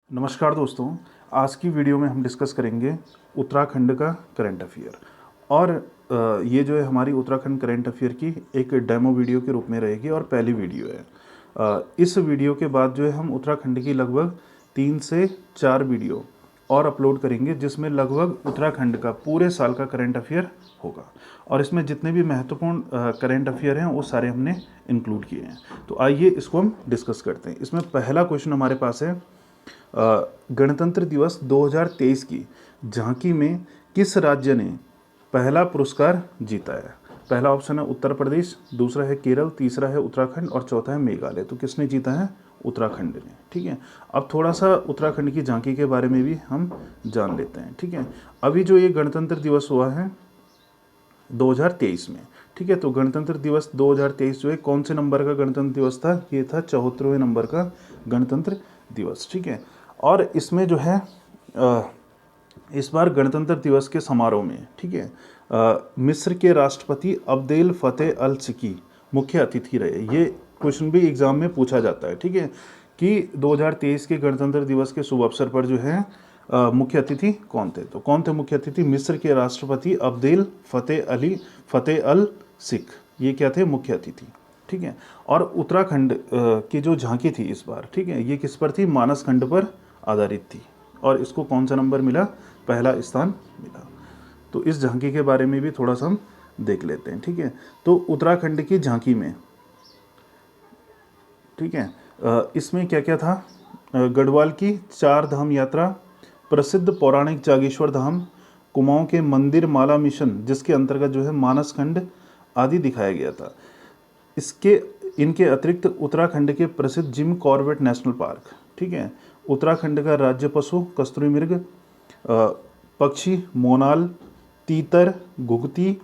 नमस्कार दोस्तों, आज की वीडियो में हम डिस्कस करेंगे उत्तराखंड का करंट अफेयर। और ये जो है हमारी उत्तराखंड करंट अफेयर की एक डेमो वीडियो के रूप में रहेगी और पहली वीडियो है। इस वीडियो के बाद जो है हम उत्तराखंड की लगभग 3 से 4 वीडियो और अपलोड करेंगे, जिसमें लगभग उत्तराखंड का पूरे साल का करंट अफेयर होगा। और इसमें जितने भी महत्वपूर्ण करंट अफेयर हैं वो सारे हमने इंक्लूड किए हैं। तो आइए इसको हम डिस्कस करते हैं। इसमें पहला क्वेश्चन हमारे पास है, गणतंत्र दिवस 2023 की झांकी में किस राज्य ने पहला पुरस्कार जीता है? पहला ऑप्शन है उत्तर प्रदेश, दूसरा है केरल, तीसरा है उत्तराखंड और चौथा है मेघालय। तो किसने जीता है? उत्तराखंड ने। ठीक है, अब थोड़ा सा उत्तराखंड की झांकी के बारे में भी हम जान लेते हैं। ठीक है, अभी जो ये गणतंत्र दिवस हुआ है 2023 में, ठीक है, तो गणतंत्र दिवस 2023 जो है कौन से नंबर का गणतंत्र दिवस था? ये था 74वें नंबर का गणतंत्र दिवस। ठीक है, और इसमें जो है इस बार गणतंत्र दिवस के समारोह में, ठीक है, मिस्र के राष्ट्रपति अब्देल फतेह अल सिकी मुख्य अतिथि रहे। ये क्वेश्चन भी एग्जाम में पूछा जाता है। ठीक है, कि 2023 के गणतंत्र दिवस के शुभ अवसर पर जो है मुख्य अतिथि कौन थे? तो कौन थे मुख्य अतिथि? मिस्र के राष्ट्रपति अब्देल फतेह अल सिक, ये क्या थे? मुख्य अतिथि। ठीक है, और उत्तराखंड की जो झांकी थी इस बार, ठीक है, ये किस पर थी? मानस खंड पर आधारित थी। और इसको कौन सा नंबर मिला? पहला स्थान मिला। तो इस झांकी के बारे में भी थोड़ा सा हम देख लेते हैं। ठीक है, तो उत्तराखंड की झांकी में, ठीक है, इसमें क्या क्या था? गढ़वाल की 4 धाम यात्रा, प्रसिद्ध पौराणिक जागेश्वर धाम, कुमाऊं के मंदिर माला मिशन जिसके अंतर्गत जो है मानस खंड आदि दिखाया गया था। इनके अतिरिक्त उत्तराखंड के प्रसिद्ध जिम कॉर्बेट नेशनल पार्क, ठीक है, उत्तराखंड का राज्य पशु कस्तूरी मृग, पक्षी मोनाल, तीतर, घुघती,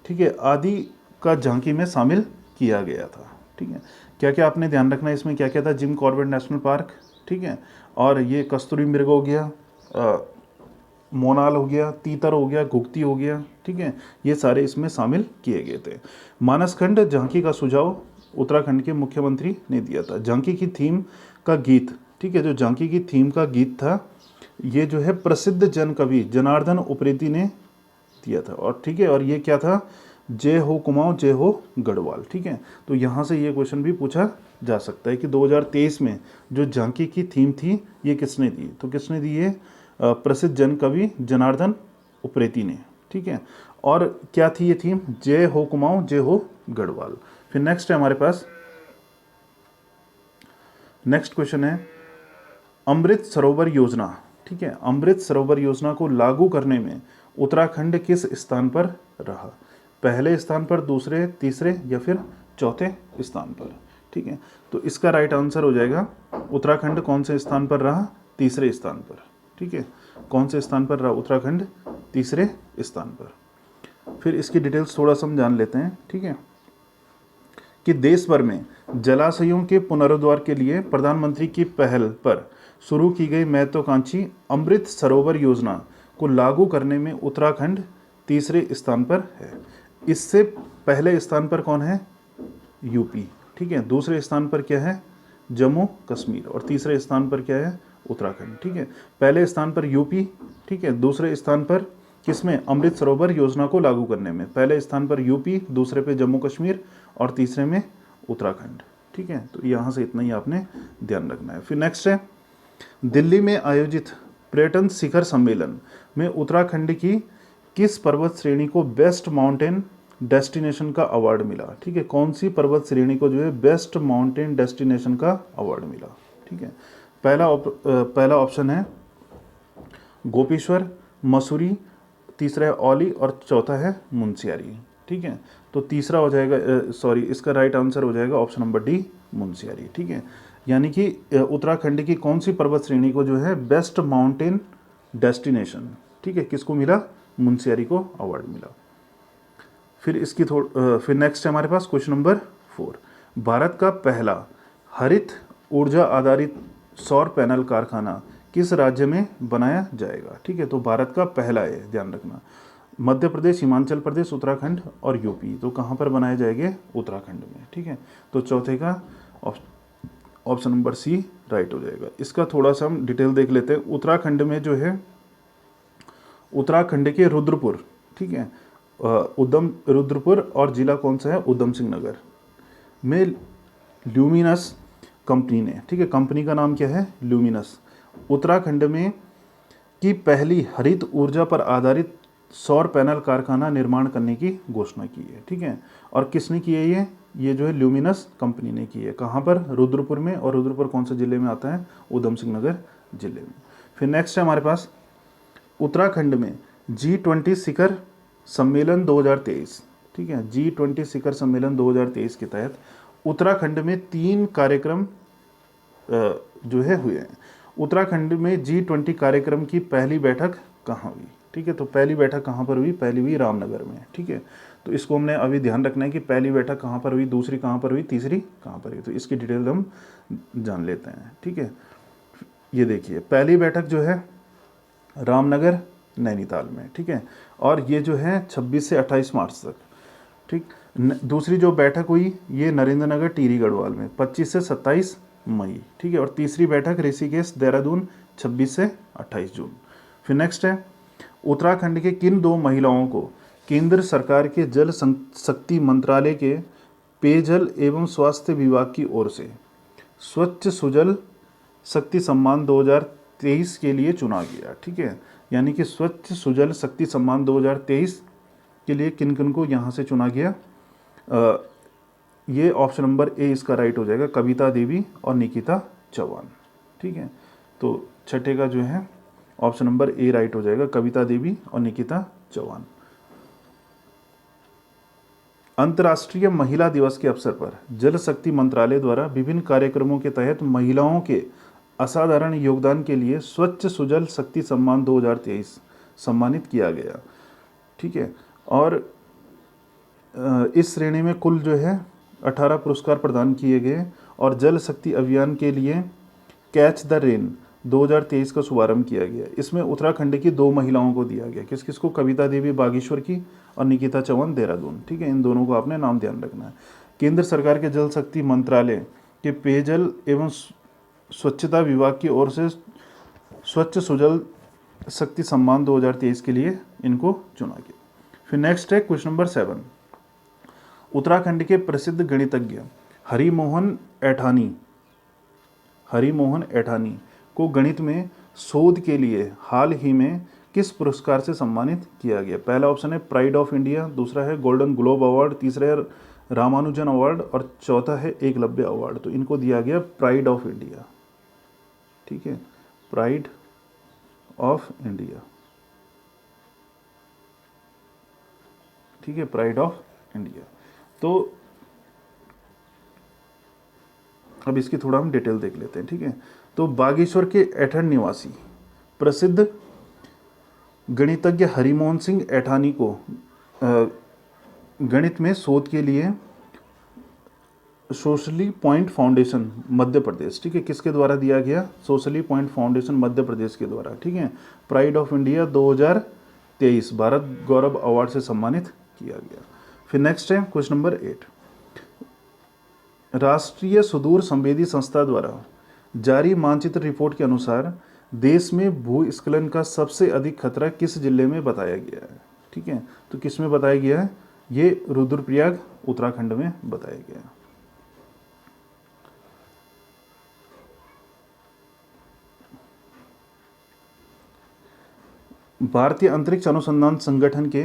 ठीक है, आदि का झांकी में शामिल किया गया था। ठीक है, क्या क्या आपने ध्यान रखना है इसमें? क्या क्या था? जिम कॉर्बेट नेशनल पार्क, ठीक है, और ये कस्तूरी मृग हो गया, मोनाल हो गया, तीतर हो गया, घुघती हो गया। ठीक है, ये सारे इसमें शामिल किए गए थे। मानसखंड झांकी का सुझाव उत्तराखंड के मुख्यमंत्री ने दिया था। झांकी की थीम का गीत, ठीक है, जो झांकी की थीम का गीत था ये जो है प्रसिद्ध जन कवि जनार्दन उप्रेती ने दिया था। और ठीक है, और ये क्या था? जय हो कुमाऊं जय हो गढ़वाल। ठीक है, तो यहाँ से ये क्वेश्चन भी पूछा जा सकता है कि 2023 में जो झांकी की थीम थी ये किसने दी? तो किसने दी? ये प्रसिद्ध जन कवि जनार्दन उप्रेती ने। ठीक है, और क्या थी ये थीम? जय हो कुमाऊं जय हो गढ़वाल। फिर नेक्स्ट है हमारे पास, नेक्स्ट क्वेश्चन है अमृत सरोवर योजना। ठीक है, अमृत सरोवर योजना को लागू करने में उत्तराखंड किस स्थान पर रहा? पहले स्थान पर, दूसरे, तीसरे या फिर चौथे स्थान पर? ठीक है, तो इसका राइट आंसर हो जाएगा उत्तराखंड कौन से स्थान पर रहा? तीसरे स्थान पर। ठीक है, कौन से स्थान पर रहा उत्तराखंड? तीसरे स्थान पर। फिर इसकी डिटेल्स थोड़ा सा हम जान लेते हैं। ठीक है, कि देश भर में जलाशयों के पुनरुद्धार के लिए प्रधानमंत्री की पहल पर शुरू की गई महत्वाकांक्षी अमृत सरोवर योजना को लागू करने में उत्तराखंड तीसरे स्थान पर है। इससे पहले स्थान पर कौन है? यूपी। ठीक है, दूसरे स्थान पर क्या है? जम्मू कश्मीर। और तीसरे स्थान पर क्या है? उत्तराखंड। ठीक है, पहले स्थान पर यूपी, ठीक है, दूसरे स्थान पर किसमें? अमृत सरोवर योजना को लागू करने में। पहले स्थान पर यूपी, दूसरे पे जम्मू कश्मीर और तीसरे में उत्तराखंड। ठीक है, तो यहाँ से इतना ही आपने ध्यान रखना है। फिर नेक्स्ट है, दिल्ली में आयोजित पर्यटन शिखर सम्मेलन में उत्तराखंड की किस पर्वत श्रेणी को बेस्ट माउंटेन डेस्टिनेशन का अवार्ड मिला? ठीक है, कौन सी पर्वत श्रेणी को जो है बेस्ट माउंटेन डेस्टिनेशन का अवार्ड मिला? ठीक है, पहला ऑप्शन है गोपेश्वर, मसूरी, तीसरा है औली और चौथा है मुनस्यारी। ठीक है, तो तीसरा हो जाएगा, इसका राइट आंसर हो जाएगा ऑप्शन नंबर डी, मुनस्यारी। ठीक है, यानी कि उत्तराखंड की कौन सी पर्वत श्रेणी को जो है बेस्ट माउंटेन डेस्टिनेशन, ठीक है, किसको मिला? मुनस्यारी को अवार्ड मिला। फिर नेक्स्ट है हमारे पास क्वेश्चन नंबर 4, भारत का पहला हरित ऊर्जा आधारित सौर पैनल कारखाना किस राज्य में बनाया जाएगा? ठीक है, तो भारत का पहला है, ध्यान रखना। मध्य प्रदेश, हिमाचल प्रदेश, उत्तराखंड और यूपी। तो कहाँ पर बनाए जाएंगे? उत्तराखंड में। ठीक है, तो चौथे का ऑप्शन नंबर सी राइट हो जाएगा। इसका थोड़ा सा हम डिटेल देख लेते हैं। उत्तराखंड में जो है, उत्तराखंड के रुद्रपुर, ठीक है, उधम रुद्रपुर और जिला कौन सा है, उधम सिंह नगर में ल्यूमिनस कंपनी ने, ठीक है, कंपनी का नाम क्या है, ल्यूमिनस, उत्तराखंड में की पहली हरित ऊर्जा पर आधारित सौर पैनल कारखाना निर्माण करने की घोषणा की है, ठीक है। और किसने की है ये जो है ल्यूमिनस कंपनी ने की है। कहाँ पर, रुद्रपुर में, और रुद्रपुर कौन से जिले में आता है, उधम सिंह नगर जिले में। फिर नेक्स्ट है हमारे पास, उत्तराखंड में G20 शिखर सम्मेलन 2023, ठीक है, G20 शिखर सम्मेलन 2023 के तहत उत्तराखंड में 3 कार्यक्रम जो है हुए हैं। उत्तराखंड में G20 कार्यक्रम की पहली बैठक कहाँ हुई, ठीक है, तो पहली बैठक कहाँ पर हुई, पहली हुई रामनगर में, ठीक है। तो इसको हमने अभी ध्यान रखना है कि पहली बैठक कहाँ पर हुई, दूसरी कहाँ पर हुई, तीसरी कहाँ पर हुई, तो इसकी डिटेल हम जान लेते हैं, ठीक है। ये देखिए, पहली बैठक जो है रामनगर नैनीताल में, ठीक है, और ये जो है 26 से 28 मार्च तक, ठीक। दूसरी जो बैठक हुई ये नरेंद्र नगर टिहरी गढ़वाल में 25 से 27 मई, ठीक है, और तीसरी बैठक ऋषिकेश देहरादून 26 से 28 जून। फिर नेक्स्ट है, उत्तराखंड के किन 2 महिलाओं को केंद्र सरकार के जल शक्ति मंत्रालय के पेयजल एवं स्वास्थ्य विभाग की ओर से स्वच्छ सुजल शक्ति सम्मान 2023 के लिए चुना गया, ठीक है, यानी कि स्वच्छ सुजल शक्ति सम्मान 2023 के लिए किन किन को यहाँ से चुना गया, ये ऑप्शन नंबर ए इसका राइट हो जाएगा, कविता देवी और निकिता चौहान, ठीक है। तो छठे का जो है ऑप्शन नंबर ए राइट हो जाएगा, कविता देवी और निकिता चौहान। अंतर्राष्ट्रीय महिला दिवस के अवसर पर जल शक्ति मंत्रालय द्वारा विभिन्न कार्यक्रमों के तहत महिलाओं के असाधारण योगदान के लिए स्वच्छ सुजल शक्ति सम्मान 2023 सम्मानित किया गया, ठीक है। और इस श्रेणी में कुल जो है 18 पुरस्कार प्रदान किए गए और जल शक्ति अभियान के लिए कैच द रेन 2023 का शुभारंभ किया गया। इसमें उत्तराखंड की 2 महिलाओं को दिया गया, किस किस को, कविता देवी बागेश्वर की और निकिता चौहान देहरादून, ठीक है, इन दोनों को आपने नाम ध्यान रखना है। केंद्र सरकार के जल शक्ति मंत्रालय के पेयजल एवं स्वच्छता विभाग की ओर से स्वच्छ सुजल शक्ति सम्मान 2023 के लिए इनको चुना गया। फिर नेक्स्ट है क्वेश्चन नंबर 7, उत्तराखंड के प्रसिद्ध गणितज्ञ हरिमोहन ऐठानी को गणित में शोध के लिए हाल ही में किस पुरस्कार से सम्मानित किया गया। पहला ऑप्शन है प्राइड ऑफ इंडिया, दूसरा है गोल्डन ग्लोब अवार्ड, तीसरा है रामानुजन अवार्ड और चौथा है एकलव्य अवार्ड। तो इनको दिया गया प्राइड ऑफ इंडिया, ठीक है, प्राइड ऑफ इंडिया, ठीक है, प्राइड ऑफ इंडिया। तो अब इसकी थोड़ा हम डिटेल देख लेते हैं, ठीक है। तो बागेश्वर के ऐठन निवासी प्रसिद्ध गणितज्ञ हरिमोहन सिंह ऐठानी को गणित में शोध के लिए socially point foundation Madhya Pradesh, ठीक है, किसके द्वारा दिया गया, socially point foundation Madhya Pradesh के द्वारा, ठीक है, pride of India 2023 Bharat Gaurav award से सम्मानित किया गया। फिर नेक्स्ट है क्वेश्चन नंबर 8, राष्ट्रीय सुदूर संवेदी संस्था द्वारा जारी मानचित्र रिपोर्ट के अनुसार देश में भूस्खलन का सबसे अधिक खतरा किस जिले में बताया गया है, ठीक है, तो किस में बताया गया है, ये रुद्रप्रयाग उत्तराखंड में बताया गया है। भारतीय अंतरिक्ष अनुसंधान संगठन के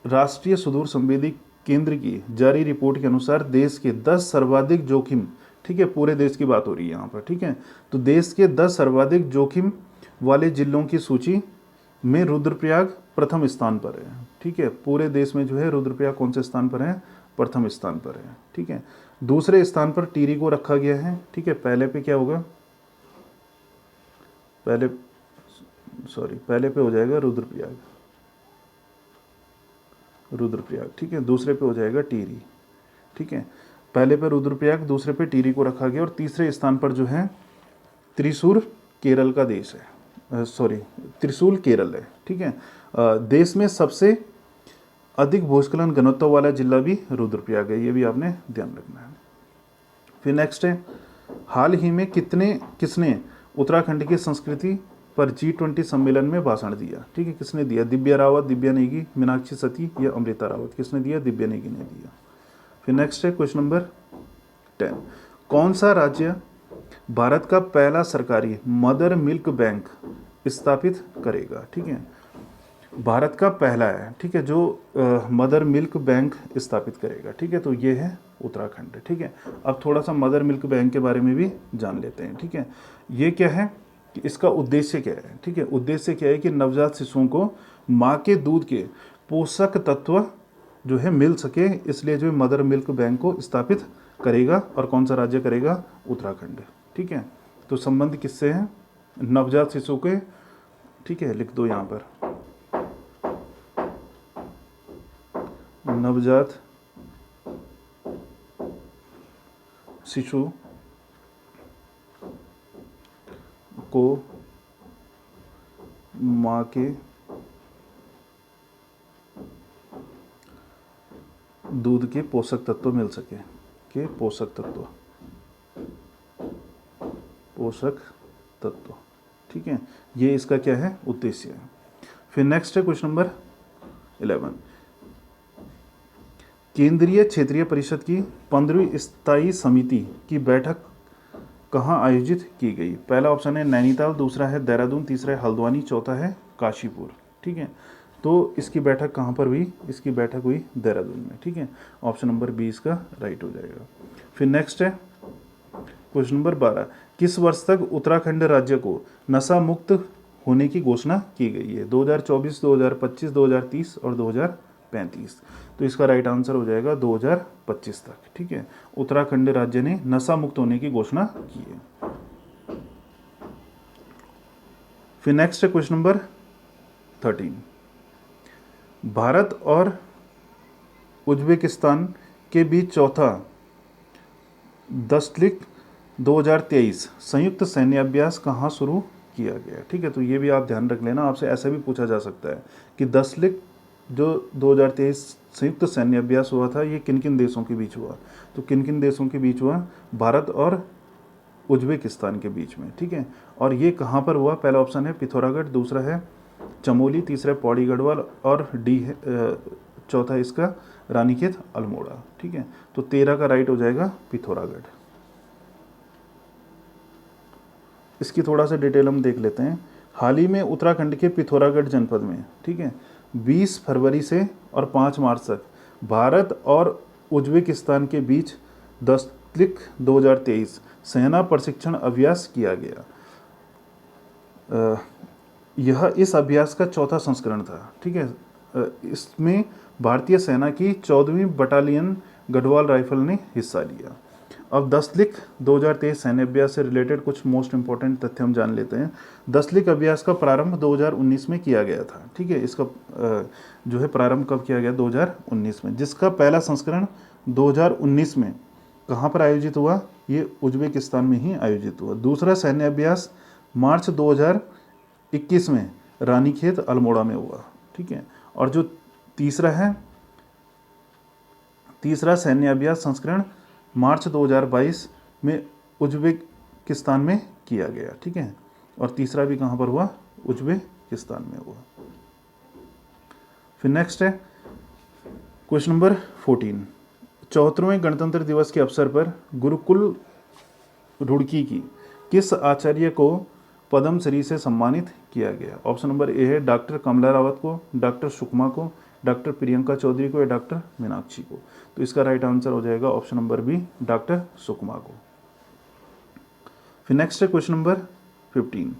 राष्ट्रीय सुदूर संवेदी केंद्र की जारी रिपोर्ट के अनुसार देश के 10 सर्वाधिक जोखिम, ठीक है, पूरे देश की बात हो रही है यहाँ पर, ठीक है, तो देश के 10 सर्वाधिक जोखिम वाले जिलों की सूची में रुद्रप्रयाग प्रथम स्थान पर है, ठीक है, पूरे देश में जो है रुद्रप्रयाग कौन से स्थान पर है, प्रथम स्थान पर है, ठीक है। दूसरे स्थान पर टिहरी को रखा गया है, ठीक है, पहले पे क्या होगा, पहले पे हो जाएगा रुद्रप्रयाग, ठीक है, दूसरे पे हो जाएगा टिहरी, ठीक है, पहले पे रुद्रप्रयाग, दूसरे पे टिहरी को रखा गया और तीसरे स्थान पर जो है त्रिशूर केरल का देश है, त्रिशूल केरल है, ठीक है। देश में सबसे अधिक भूस्खलन घनत्व वाला जिला भी रुद्रप्रयाग है, ये भी आपने ध्यान रखना है। फिर नेक्स्ट है हाल ही में किसने उत्तराखंड की संस्कृति पर G20 सम्मेलन में भाषण दिया? ठीक है, किसने दिया? दिव्या रावत, दिव्या नेगी, मीनाक्षी सती या अमृता रावत? किसने दिया? दिव्या नेगी ने दिया। फिर नेक्स्ट है क्वेश्चन नंबर 10। कौन सा राज्य भारत का पहला सरकारी मदर मिल्क बैंक स्थापित करेगा? ठीक है, भारत का पहला है, ठीक है, जो मदर मिल्क बैंक स्थापित करेगा। ठीक है, तो ये है उत्तराखंड। ठीक है, अब थोड़ा सा मदर मिल्क बैंक के बारे में भी जान लेते हैं। ठीक है, ये क्या है कि इसका उद्देश्य क्या है? ठीक है, उद्देश्य क्या है कि नवजात शिशुओं को माँ के दूध के पोषक तत्व जो है मिल सके, इसलिए जो मदर मिल्क बैंक को स्थापित करेगा। और कौन सा राज्य करेगा? उत्तराखंड। ठीक है, तो संबंध किससे है? नवजात शिशु के। ठीक है, लिख दो यहाँ पर, नवजात शिशु को माँ के दूध के पोषक तत्व मिल सके, के पोषक तत्व। ठीक है, ये इसका क्या है? उद्देश्य है। फिर नेक्स्ट है क्वेश्चन नंबर 11। केंद्रीय क्षेत्रीय परिषद की 15वीं स्थायी समिति की बैठक कहाँ आयोजित की गई? पहला ऑप्शन है नैनीताल, दूसरा है देहरादून, तीसरा है हल्द्वानी, चौथा है काशीपुर। ठीक है, तो इसकी बैठक कहाँ पर हुई? इसकी बैठक हुई देहरादून में। ठीक है, ऑप्शन नंबर 20 का राइट हो जाएगा। फिर नेक्स्ट है क्वेश्चन नंबर 12। किस वर्ष तक उत्तराखंड राज्य को नशा मुक्त होने की घोषणा की गई है? 2024, 2025, 2030 और 2035। तो इसका राइट आंसर हो जाएगा 2025 तक। ठीक है, उत्तराखंड राज्य ने नशा मुक्त होने की घोषणा की है। फिर नेक्स्ट है क्वेश्चन नंबर 13। भारत और उज्बेकिस्तान के बीच चौथा दशलिक 2023 संयुक्त सैन्य अभ्यास कहाँ शुरू किया गया? ठीक है, तो ये भी आप ध्यान रख लेना, आपसे ऐसा भी पूछा जा सकता है कि दशलिक जो 2023 संयुक्त सैन्य अभ्यास हुआ था, ये किन किन देशों के बीच हुआ? तो किन किन देशों के बीच हुआ? भारत और उज्बेकिस्तान के बीच में। ठीक है, और ये कहाँ पर हुआ? पहला ऑप्शन है पिथौरागढ़, दूसरा है चमोली, तीसरा है पौड़ी गढ़वाल और डी है चौथा इसका रानीखेत अल्मोड़ा। ठीक है, तो 13 का राइट हो जाएगा पिथौरागढ़। इसकी थोड़ा सा डिटेल हम देख लेते हैं। हाल ही में उत्तराखंड के पिथौरागढ़ जनपद में, ठीक है, 20 फरवरी से और 5 मार्च तक भारत और उज्बेकिस्तान के बीच दशलिक 2023 सेना प्रशिक्षण अभ्यास किया गया। यह इस अभ्यास का चौथा संस्करण था। ठीक है, इसमें भारतीय सेना की 14वीं बटालियन गढ़वाल राइफल ने हिस्सा लिया। अब दशलिक 2023 सैन्य अभ्यास से रिलेटेड कुछ मोस्ट इंपॉर्टेंट तथ्य हम जान लेते हैं। दशलिक अभ्यास का प्रारंभ 2019 में किया गया था। ठीक है, इसका जो है प्रारंभ कब किया गया? 2019 में, जिसका पहला संस्करण 2019 में कहाँ पर आयोजित हुआ? ये उज्बेकिस्तान में ही आयोजित हुआ। दूसरा सैन्य अभ्यास मार्च 2021 में रानीखेत अल्मोड़ा में हुआ। ठीक है, और जो तीसरा सैन्य अभ्यास संस्करण मार्च 2022 में उज्बेकिस्तान में किया गया। ठीक है, और तीसरा भी कहाँ पर हुआ? उज्बेकिस्तान में हुआ। फिर नेक्स्ट है क्वेश्चन नंबर 14। 74वें गणतंत्र दिवस के अवसर पर गुरुकुल रुड़की की किस आचार्य को पद्मश्री से सम्मानित किया गया? ऑप्शन नंबर ए है डॉक्टर कमला रावत को, डॉक्टर सुकमा को, डॉक्टर प्रियंका चौधरी को या डॉक्टर मीनाक्षी को। तो इसका राइट आंसर हो जाएगा option number B, doctor Sukma को। फिर नेक्स्ट है क्वेश्चन नंबर 15।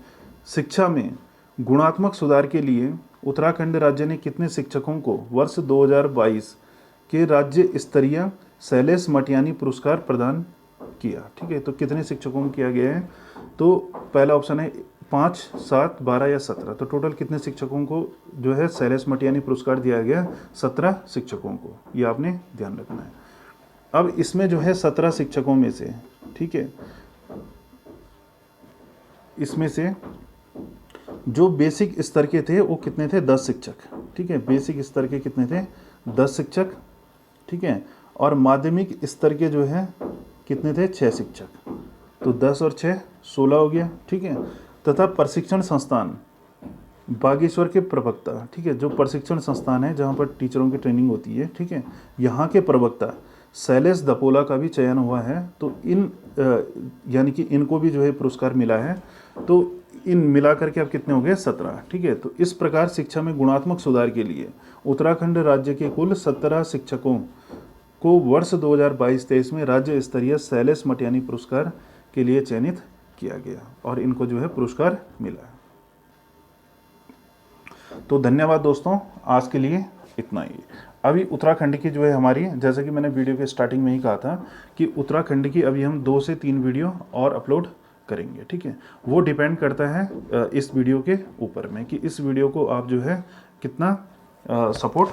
शिक्षा में गुणात्मक सुधार के लिए उत्तराखंड राज्य ने कितने शिक्षकों को वर्ष 2022 के राज्य स्तरीय शैलेश मटियानी पुरस्कार प्रदान किया? ठीक है, तो कितने शिक्षकों को किया गया है? तो पहला ऑप्शन है 5, 7, 12 या 17। तो टोटल कितने शिक्षकों को जो है शैलेश मटियानी पुरस्कार दिया गया? 17 शिक्षकों को, ये आपने ध्यान रखना है। अब इसमें जो है 17 शिक्षकों में से, ठीक है, इसमें से जो बेसिक स्तर के थे वो कितने थे? 10 शिक्षक। ठीक है, बेसिक स्तर के कितने थे? 10 शिक्षक। ठीक है, और माध्यमिक स्तर के जो है कितने थे? 6 शिक्षक। तो 10 और 6 16 हो गया, ठीक है। तथा प्रशिक्षण संस्थान बागेश्वर के प्रवक्ता, ठीक है, जो प्रशिक्षण संस्थान है जहाँ पर टीचरों की ट्रेनिंग होती है, ठीक है, यहाँ के प्रवक्ता शैलेश दपोला का भी चयन हुआ है। तो इन यानी कि इनको भी जो है पुरस्कार मिला है। तो इन मिला करके अब कितने हो गए 17, ठीक है। तो इस प्रकार शिक्षा में गुणात्मक सुधार के लिए उत्तराखंड राज्य के कुल 17 शिक्षकों को वर्ष 2022-23 में राज्य स्तरीय शैलेश मटियानी पुरस्कार के लिए चयनित किया गया और इनको जो है पुरस्कार मिला। तो धन्यवाद दोस्तों, आज के लिए इतना ही। अभी उत्तराखंड की जो है हमारी, जैसे कि मैंने वीडियो के स्टार्टिंग में ही कहा था कि उत्तराखंड की अभी हम 2 से 3 वीडियो और अपलोड करेंगे, ठीक है। वो डिपेंड करता है इस वीडियो के ऊपर में कि इस वीडियो को आप जो है कितना सपोर्ट